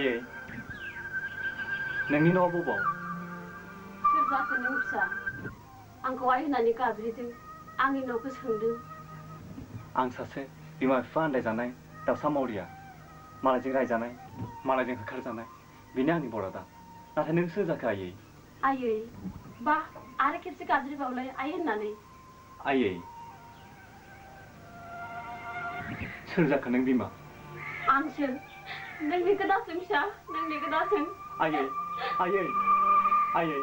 आयै नोंनि न'आ बबाव सोर जाखो नों फिसा आंखौ आइ होननानै गाबज्रिदों आंनि न'खौ सोंदों आं सासे बिमा बिफा आन्दायजानाय दाउसा मावरिया मालायजों रायजानाय मालायजों होखारजानाय बेनो आंनि बरादा नाथाय नों सोर जाखो आयै आयै बा आरो खेबसे गाबज्रिबावलाय आइ होननानै आयै सोर जाखो नों बिमा आंसो नोंनि गोदासों फिसा नोंनि गोदासों आयै आयै आयै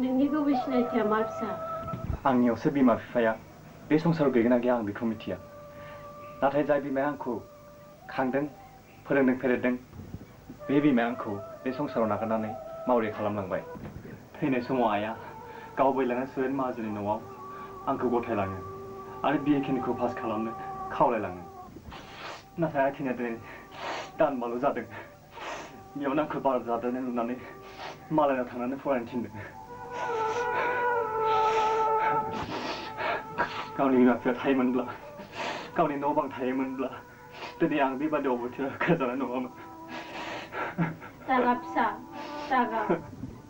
नोंनि गुबै सिनायथिया मा फिसा आंनियावसो बिमा बिफाया बे संसाराव गैगोना गैया आं बेखौ मिथिया नाथाय जाय बिमाया आंखौ खांदों फोरोंदों फेदेरदों बे बिमाया आंखौ बे संसाराव नागारनानै मावरिया खालामलांबाय थैनाय समाव आइया गाव बैलांनाय सुरेन माहाजोननि न'आव आंखौ गथायलाङो आरो बिए खिनिखौ पास खालामनो खावलायलाङो नाथाय आइ थैनाया दिनै दानबाल' जादों बेयावनो आंखौ बारा जादेरनाय नुनानै मालायनाव थांनानै फरायनो थिनदों गावनि बिमा बिफाया थायोमोनब्ला गावनि न' बां थायोमोनब्ला दिनै आं बेबादि अबथिरायाव होखारजानाय नङामोन दागा फिसा दागा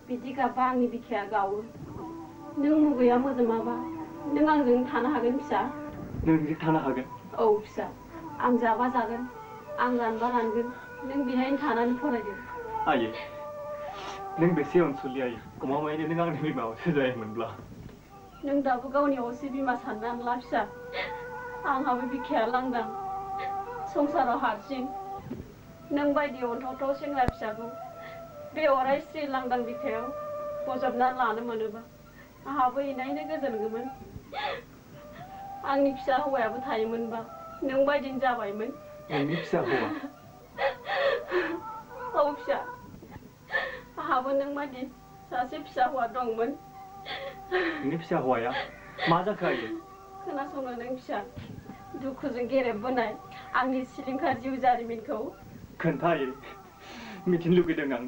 बिदि गाबबा आंनि बिखाया गावो नों मुगैया मोजोमाबा नों आंजों थानो हागोन फिसा नों बिदि थानो हागोन औ फिसा आं जाबा जागोन आं रानबा रानगोन नों बेहायनो थानानै फरायदो आयै नों बेसे अनसुलि आयै गमामायैनो नों आंनि बिमा असे जायोमोनब्ला नों दाबो गावनि असे बिमा साननानै ला फिसा आंहाबो बिखाया लांदां संसाराव हारसिं नों बायदि अनथावथाव सेंग्रा फिसाखौ बे अराय स्रि लांदां बिखायाव बजबनानै लानो मोनोबा आंहाबो इनायनो गोजोनगौमोन आंनि फिसा हौवायाबो थायोमोनबा नों बायदिनो जाबायमोन नोंनि फिसा हौवा औ फिसा आंहाबो नों बायदि सासे फिसा हौवा दंमोन नोंनि फिसा हौवाया मा जाखो आयै खोनासंनो नों फिसा दुखुजों गेरेबबोनाय आंनि सिलिंखार जिउ जारिमिनखौ खोन्था आयै मिथिनो लुगैदों आं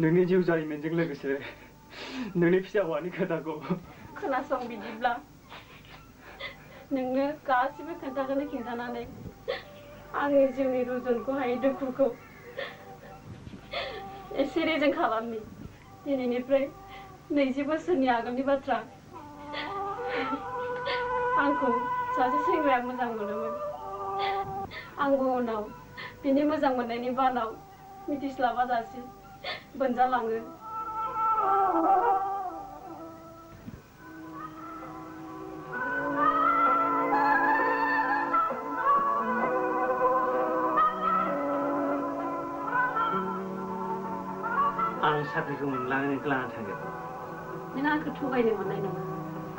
नोंनि जिउ जारिमिनजों लोगोसे नोंनि फिसा हौवानि खोथाखौ खोनासं बिदिब्ला नोंनो गासिबो खोन्थाखौनो खिन्थानानै आंनि जिउनि रुजुनखौ हायै दुखुखौ एसे रेजें खालामनि दिनैनिफ्राय 20 बोसोरनि आगोलनि बाथ्रा आंखौ सासे सेंग्राया मोजां मोनोमोन आंबो उनाव बिनि मोजां मोननायनि बानाव मिथिस्लाबाजासे बोनजालाङो आं साख्रिखौ मोनलाङो नोंखौ लाना थांगोन नों आंखौ थगायनो मोननाय नङा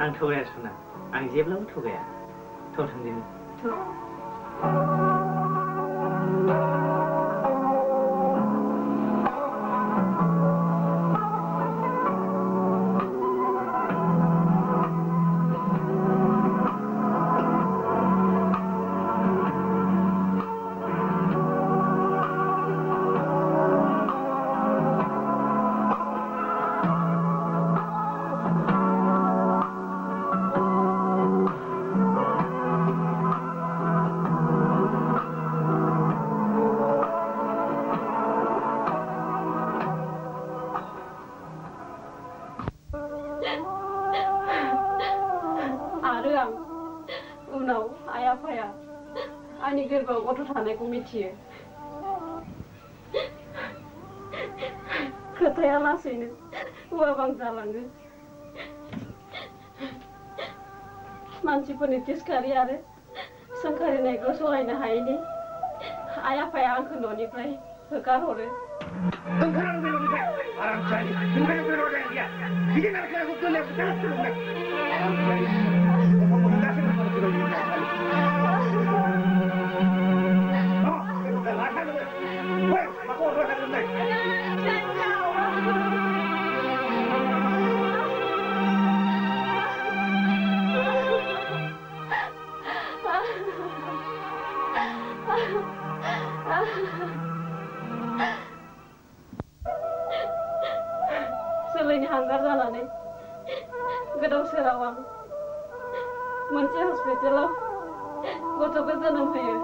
आं थगाया सना आं जेब्लाबो थगाया थ' थांदिनि आंनि गोरबोआव गथ' थानायखौ मिथियो खोथाया लासैनो उवाबां जालाङो मानसिफोरनि तिरस्कारि आरो सोंखारिनायखौ सहायनो हायैनि आइ आफाया आंखौ न'निफ्राय होखारहरो हांगार जानानै गोदाव सोराव आं मोनसे हस्पिटालाव गथ'खौ जोनोम होयो।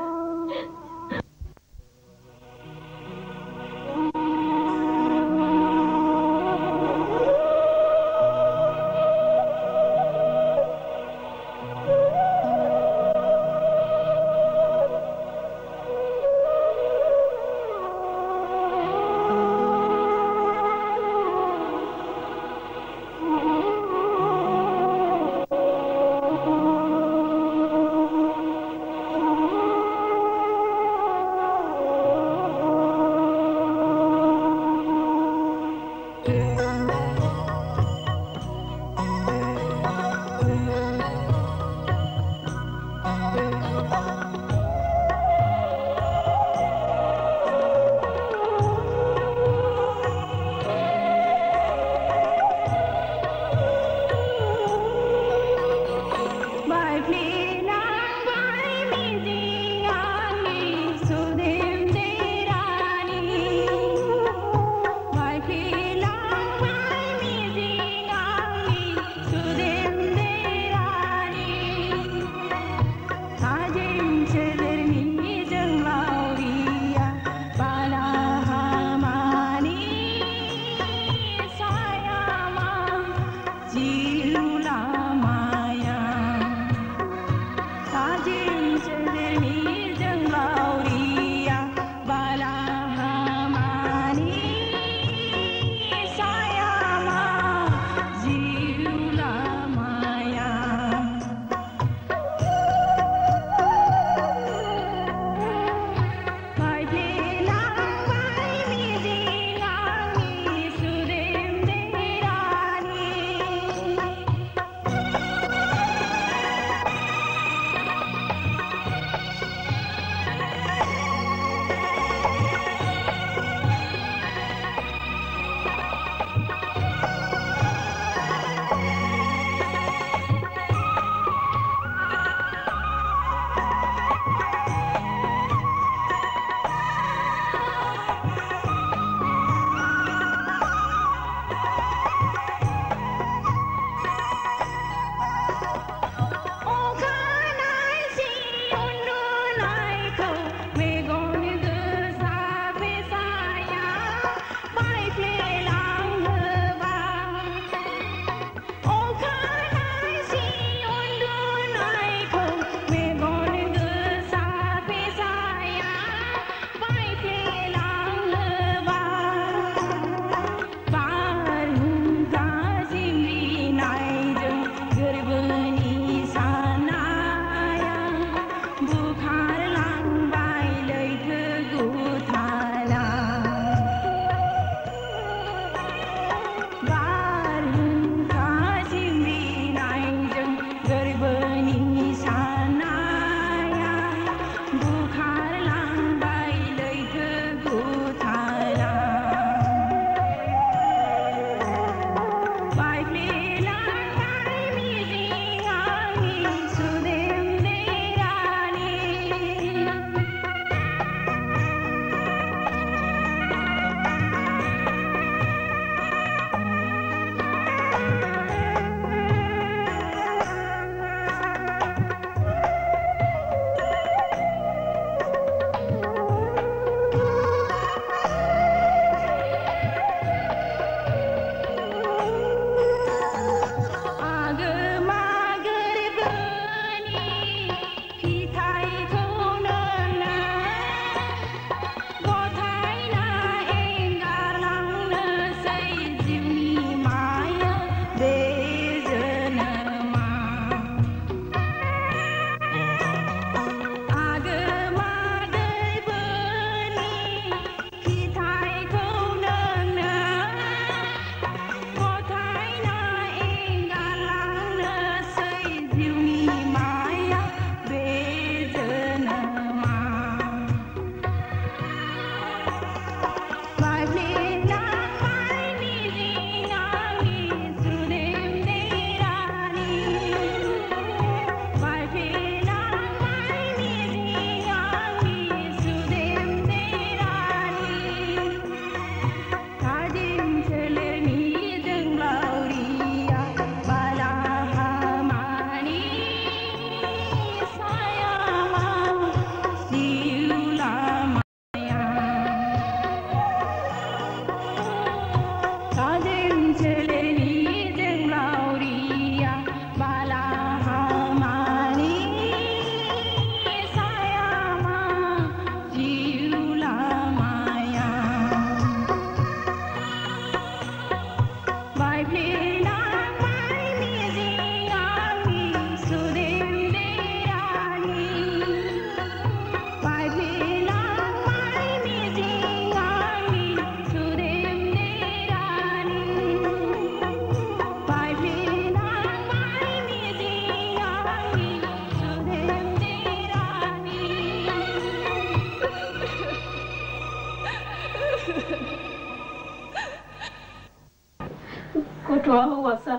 गथ'आ हौवासा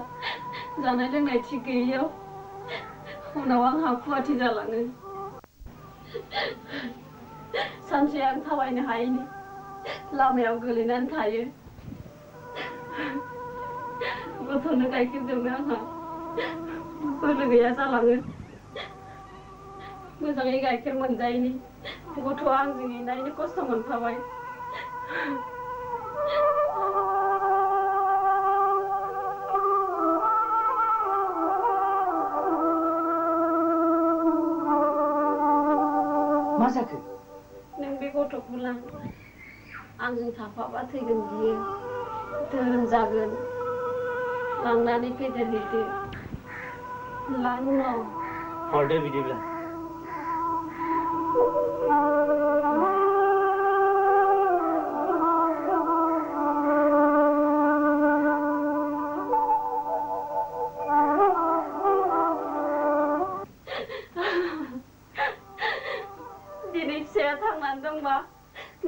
जानाय लोंनाय थिग गैयैयाव उनाव आंहा खुवाथि जालाङो सानसे आं थाबायनो हायैनि लामायाव गोलैनानै थायो गथ'नो गाइखेर दौनो आंहा बोलो गैया जालाङो मोजाङै गाइखेर मोनजायैनि गथ'आ आंजों एनायनो खस्थ' मोनफाबाय मा जाखो नों बे गथ'खौ लां आंजों थाफाबा थैगोन बियो धोरोम जागोन लांनानै फेदेरहैदो लां उनाव हरदो बिदिब्ला दिनै फिसाया थांनानै दंबा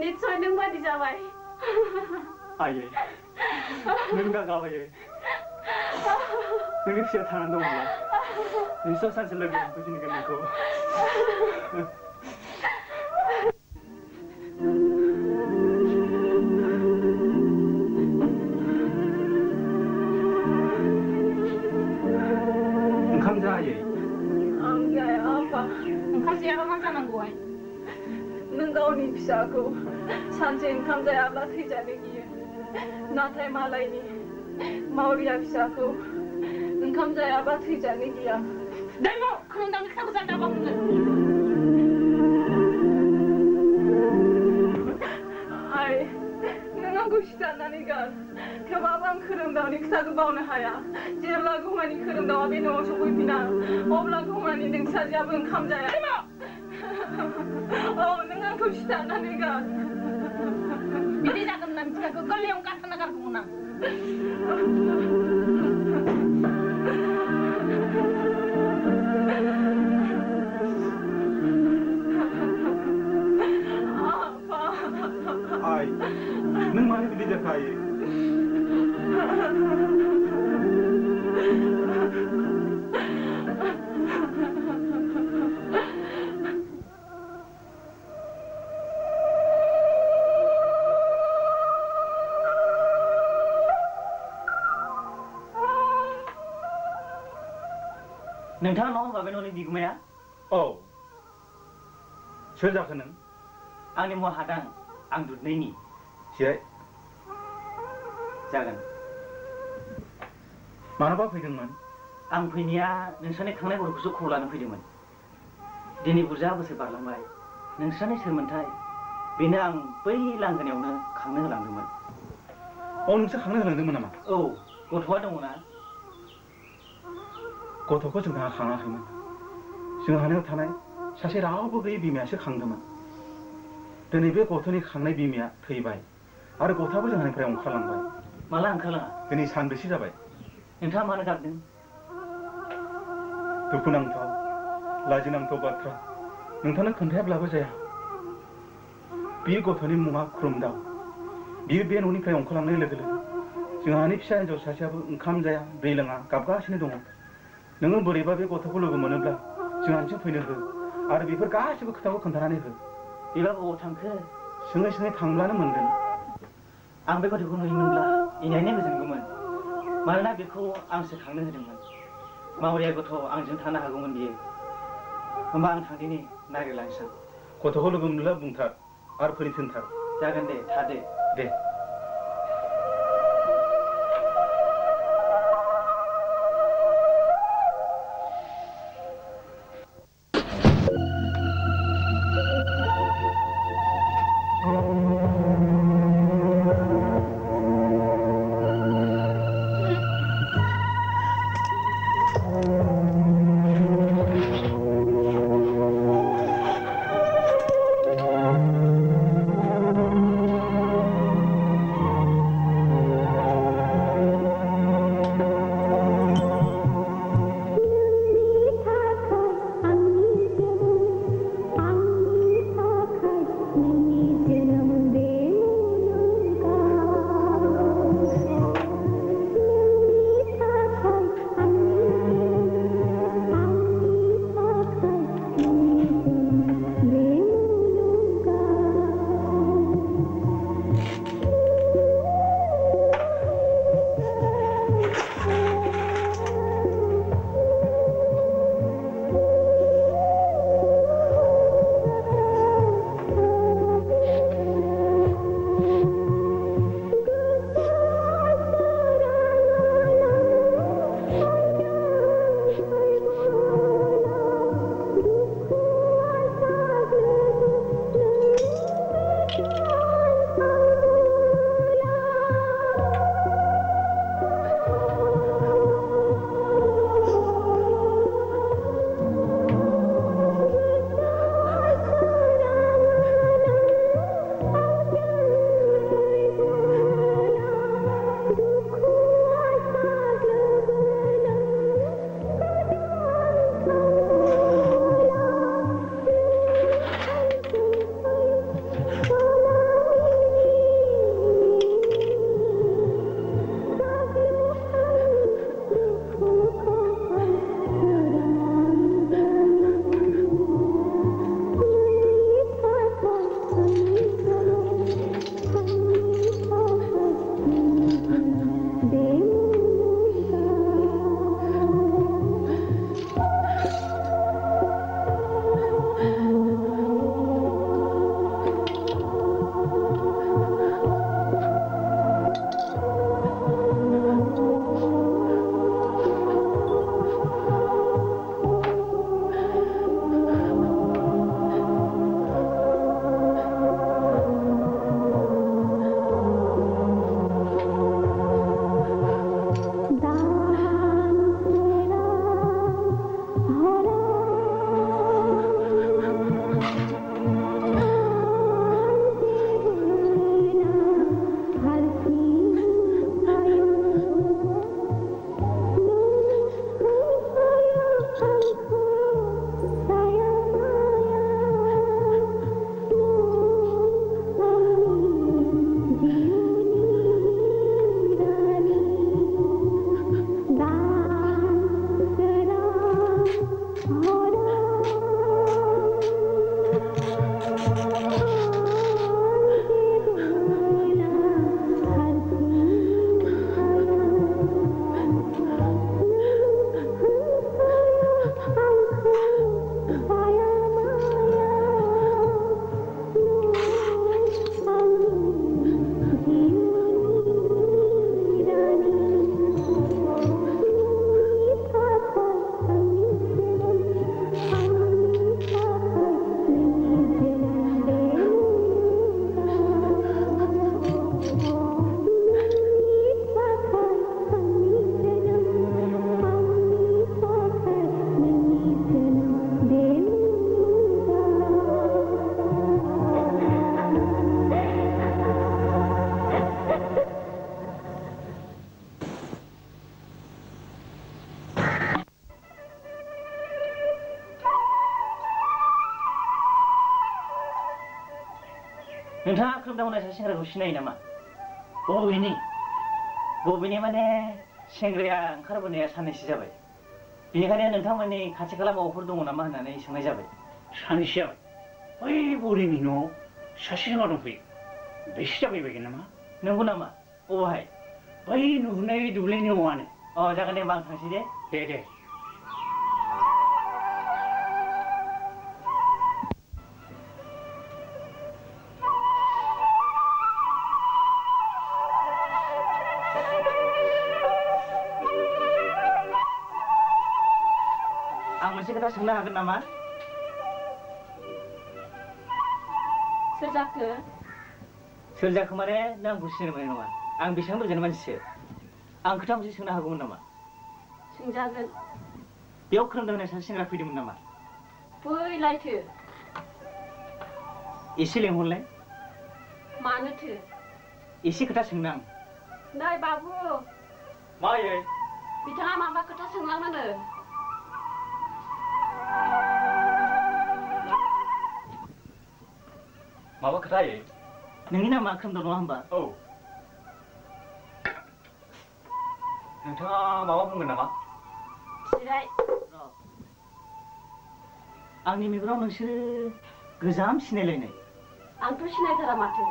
निस्सय नों बादि जाबाय आयै नों दा गाबायो नोंनि फिसाया थांनानै दंब्ला निस्सय सानसे लोगो मोनफैफिनगोन नोंखौ ओंखाम जायो आं जाया आफा ओंखाम जायाबा मा जानांगौहाय नों गावनि फिसाखौ सानसे ओंखाम जायाब्ला थैजानो गियो नाथाय मालायनि मावरिया फिसाखौ ओंखाम जायाबा थैजानो गिया दैमु खोरोंदांनि खोथाखौ जानदाबा बुंनो आइ नों आंखौ सिथारनानै गार थेवबाबो आं खोरोमदावनि खोथाखौ बावनो हाया जेब्ला गौमानि खोरोमदावा बे न'आव सफैफिना अब्ला गौमानि नोंसाजियाबो ओंखाम जाया औ नों आंखौ सिथारनानै गार बिदि जागोन होनना मिथिखाखौ गोरलैयावनो गारथारना गारगौमोन आं आइ नों मानो बिदि जाखायो नोंथाङा मा होनबा बे न'नि बिगुमाया औ सोर जाखो नों आंनि मुङा हादां आं दुधनैनि जिराय जागोन मानोबा फैदोंमोन आं फैनाया नोंस्रानि खांनाय गथ'खौसो खबर लानो फैदोंमोन दिनै बुरजा बोसोर बारलांबाय नोंस्रानि सोरमोनथाय बेनो आं बै लांगोनायावनो खांनो होलांदोंमोन औ नोंसोर खांनो होलांदोंमोन नामा औ गथ'आ दङना गथ'खौ जोंहा खाङाखैमोन जोंहानियाव थानाय सासे रावबो गैयै बिमायासो खांदोंमोन दिनै बे गथ'नि खांनाय बिमाया थैबाय आरो गथ'आबो जोंहानिफ्राय ओंखारलांबाय माला ओंखारलाङा दिनै सानबेसे जाबाय नोंथाङा मानो गारदों दुखुनांथाव लाजिनांथाव बाथ्रा नोंथांनो खोन्थायाब्लाबो जाया बे गथ'नि मुङा खुरुमदाव बियो बे न'निफ्राय ओंखारलांनाय लोगो लोगो जोंहानि फिसा हिन्जाव सासेयाबो ओंखाम जाया दै लोङा गाबगासिनो दङ नोङो बोरैबा बे गथ'खौ लोगो मोनोब्ला जोंहानिसिम फैनो हो आरो बेफोर गासिबो खोथाखौ खोन्थानानै हो बेबा बबाव थांखो सोङै सोङै थांब्लानो मोनगोन आं बे गथ'खौ नुयोमोनब्ला इनायनो गोजोनगौमोन मानोना बेखौ आंसो खांनो होदोंमोन मावरिया गथ' आंजों थानो हागौमोन बियो होमबा आं थांदिनि नागिरलांसै गथ'खौ लोगो मोनब्ला बुंथार आरो फैनो थिनथार जागोन दे थादो दे नोंथाङा खोमदावनाय सासे सेंग्राखौ सिनायो नामा? बबेनि माने सेंग्राया ओंखारबोनाया साननैसो जाबाय। बेनिखायनो नोंथांमोननि खाथि खाला माबाफोर दङ नामा होननानै सोंनाय जाबाय। साननैसो जाबाय। बै बरिनि न'आव सासे सेंग्रा दंफैयो। बेसो जाफैबायगोन नामा? नंगौ नामा? अबहाय? बै नुहुरनाय दुब्लिनि न'आनो। जागोन दे होमबा आं थांसै दे। दे। आं मोनसे खोथा सोंनो हागोन नामा? सोर जाखो? सोर जाखो माने नों आंखौ सिनायनो मोननाय नङा। आं बेसेबां गोजान मानसिसो। आं खोथा मोनसे सोंनो हागौमोन नामा? सोंजागोन। बेयाव खोनादों सासे सेंग्रा फैदोंमोन नामा? फैलायथो। एसे लेंहरलाय। मानोथो? एसे खोथा सोंनो आं। नै बाबु। मायै? बिथाङा माबा खोथा सोंलांनो? माबा खोथा आयै? नोंनि नामा खोमदाव नङा होमबा? औ। नोंथाङा माबा बुंगोन नामा? जिराय। आंनि मेगनाव नोंसोरो गोजाम सिनायलायनाय। आंथ' सिनायथारा माथो।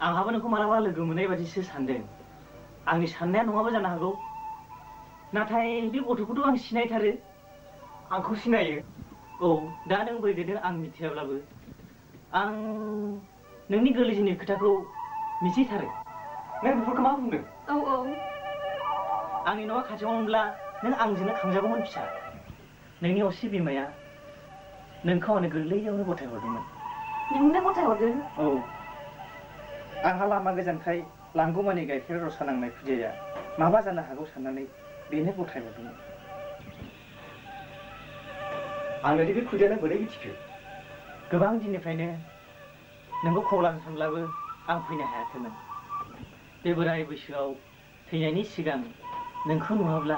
आंहाबो नोंखौ मालाबा लोगो मोननाय बादिसो सानदों। आंनि साननाया नङाबो जानो हागौ। नाथाय बे गथ'खौथ' आं सिनायथारो। आंखौ सिनायो? औ, दा नों बोरै देरदों आं मिथियाब्लाबो आं नोंनि गोरलै जिउनि खोथाखौ मिथिथारो। नों बेफोरखौ मा बुंदों? औ। आंनि न'आ खाथियावमोनब्ला नों आंजोंनो खांजागौमोन फिसा। नोंनि असे बिमाया नोंखौ आंनो गोरलैयावनो गथायहरदोंमोन। नोंनो गथायहरदों? औ। आंहा लामा गोजानखाय लांगौमानि गाइखेर रसा नांनाय खुदियाया माबा जानो हागौ साननानै बेनो गथायहरदोंमोन। आंनो बे खुदियानो बोरै मिथिखो? गोबां दिननिफ्रायनो नोंखौ खौलानो सानब्लाबो आं फैनो हायाखैमोन। बे बोराय बैसोआव थैनायनि सिगां नोंखौ नुवाब्ला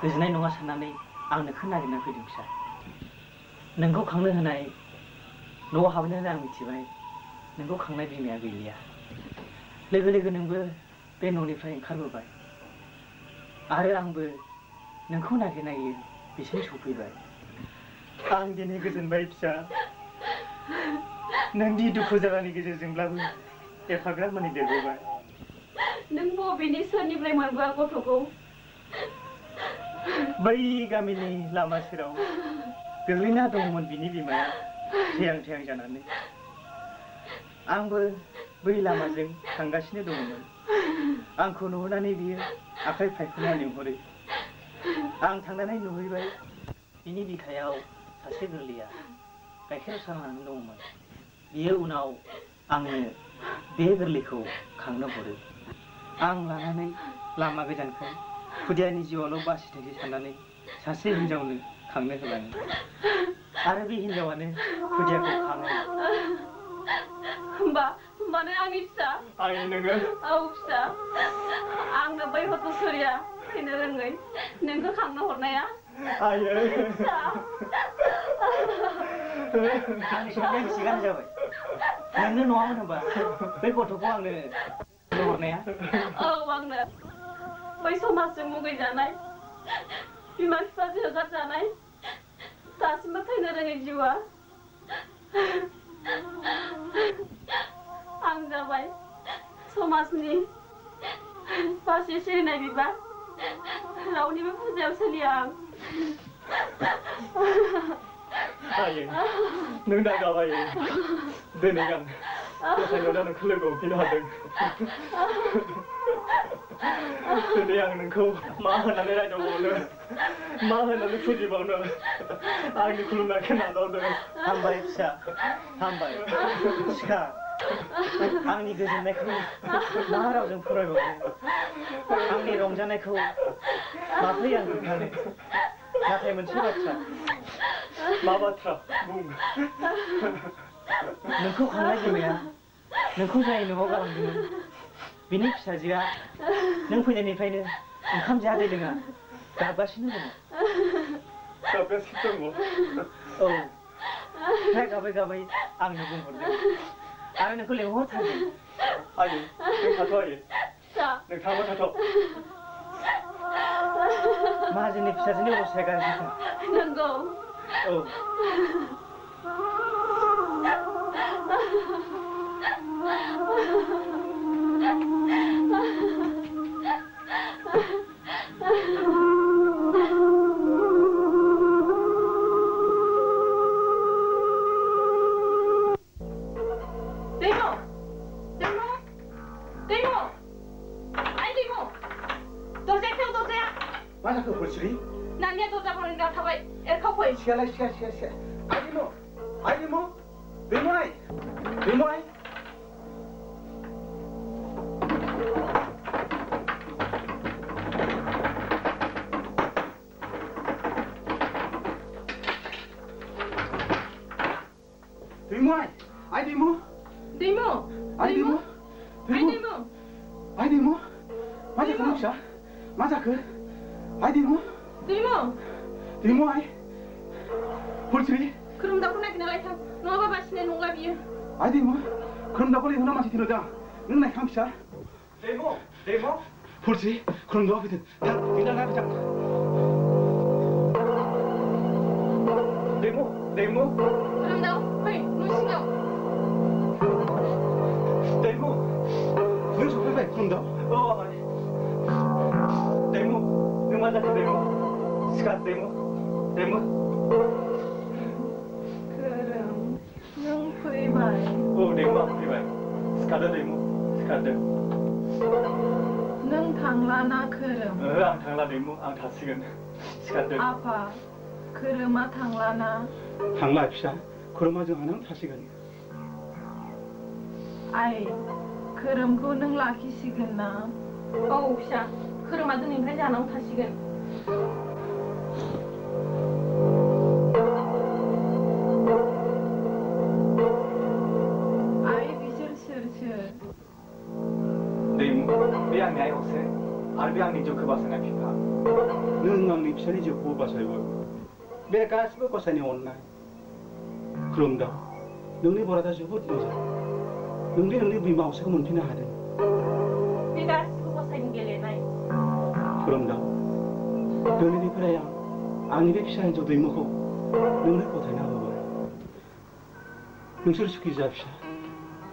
गोजोननाय नङा साननानै आं नोंखौ नागिरना फैदों फिसा। नोंखौ खांनो होनाय न'आव हाबनानै आं मिथिबाय नोंखौ खांनाय बिमाया गैलिया। लोगो लोगो नोंबो बे न'निफ्राय ओंखारबोबाय आरो आंबो नोंखौ नागिर बिसिम सफैबाय। आं दिनै गोजोनबाय फिसा। नोंनि दुखु जालानि गेजेरजोंब्लाबो एफाग्राब मानि देरबोबाय। नों बबेनि सोरनिफ्राय मोनबोआ गथ'खौ? बै गामिनि लामा सेराव गोग्लैना दंमोन बिनि बिमाया थैहां थैहां जानानै। आंबो बै लामाजों थांगासिनो दंमोन। आंखौ नुहुरनानै बियो आखाइ फायख'ना लिंहरो। आं थांनानै नुहैबाय बिनि बिखायाव सासे गोरलैया गाइखेर सारनानै दंमोन। बियो उनाव आंनो बे गोरलैखौ खांनो हरो। आं लानानै लामा गोजानखाय खुदियानि जिउआवल' बासिथोंसै साननानै सासे हिनजावनो खांनो होलाङो आरो बे हिनजावानो खुदियाखौ खाङो। होमबानो आंनि फिसा? आंनि नोङो? औ फिसा। आंनो बै हत'सुरिया थैनो रोङै नोंखौ खांनो हरनाया? आयै। फिसा। आंनि साननाया थिगानो जाबाय। नोंनो नङामोन होनबा बै गथ'खौ आंनो हरनाया? औ, आंनो। बै समाजजों मुगैजानाय, बिमा बिफाजों होगारजानाय, दासिमबो थैनो रोङै जिउआ आं जाबाय समाजनि फारसे सिरिनाय बिबार। रावनिबो फुजायाव सोलिया आं। आयै, नों दा गाबायै। दिनै आं गसाइनाव दा नोंखौ लोगो हमफिननो हादों। दिनै आं नोंखौ मा होननानै रायदावबावनो, मा होननानै फुजिबावनो आंनि खुलुमनायखौ नाजावदों। हामबाय फिसा, हामबाय। सिखा, आंनि गोजोननायखौ मा रावजों फोरमायबावनो, आंनि रंजानायखौ माब्रै आं खोन्थानो। नाथाय मोनसे बाथ्रा। मा बाथ्रा? बुं। नोंखौ खांनाय बिमाया नोंखौ जाय न'आव गालांदोंमोन बिनि फिसाजोआ नों फैनायनिफ्रायनो ओंखाम जादै लोङा गाबगासिनो दङ। गाबगासिनो दङ? औ, फिसाया गाबै गाबै आंनो बुंहरदों आं नोंखौ लेंहरथारगोन आयै नों थाथ' आयै जा नोंथाङाबो थाथ' माहाजोननि फिसाजोनि अबस्थाया गाज्रिथार नंगौ औ मा जाखो फुलस्रि नानिया दरजा बन्द थाबाय एरखावफै सियालाय सिया आइ दैमु दैमुआइ मा जाखो आइ दैमु आइ फुलस्रि खोरोमदावखौ नागिरना लायथां नङाबा बासिनाय नंला बियो आइ दैमु खोरोमदावखौ लेंहरना मानसि थिनहरदों नों नायखां फिसा दैमु फुलस्रि खोरोमदावआ फैदों थां गैला फैथां दैमु खोरोमदाव फै न' सिङाव दैमु नों सफैबाय खोरोमदाव औ आमाय दैमु नों मा जाखो दैमु सिखार दैमु खोरोम नों फैबाय औ दैमु आं फैबाय सिखारदो दैमु सिखारदो नों थांलाना खोरोम आं थांला दैमु आं थासिगोन सिखारदो आफा खोरोमा थांलाना थांला फिसा खोरोमा जोंहानाव थासिगोन आइ खोरोमखौ नों लाखिसिगोन ना औ फिसा खोरोमा दिनैनिफ्राय जानानै थासिगोन आइ बिसोर सोर दैमु बे आंनि आइ असे आरो बे आंनि जिउखौ बासायनाय बिफा नों आंनि फिसानि जिउखौ बासायबाय बे गासिबो गसाइनि अननाय खोरोमदाव नोंनि बरादा जोबोद मोजां नोंनि बिमा असेखौ मोनफिननो हादों बे गासिबो गसाइनि गेलेनाय खोरोमदाव दिनैनिफ्राय आंनि बे फिसा हिन्जाव दैमुखौ नोंनो गथायना होबाय नोंसोर सुखि जा फिसा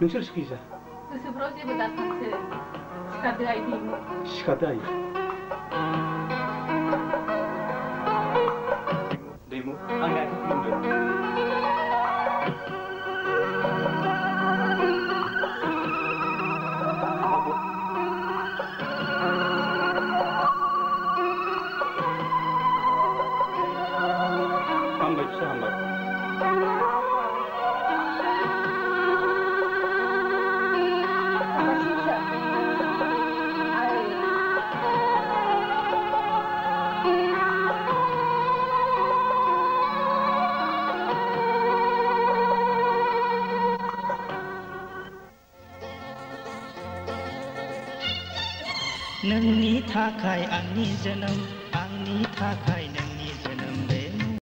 नोंसोर सुखि जा गोसोफ्राव जेबो दासानसो सिखारदो आइ दैमु सिखारदो आइ दैमु आंनि आइखौ खुलुमदो हामबाय फिसा हामबाय नोंनि थाखाय आंनि जोनोम आंनि थाखाय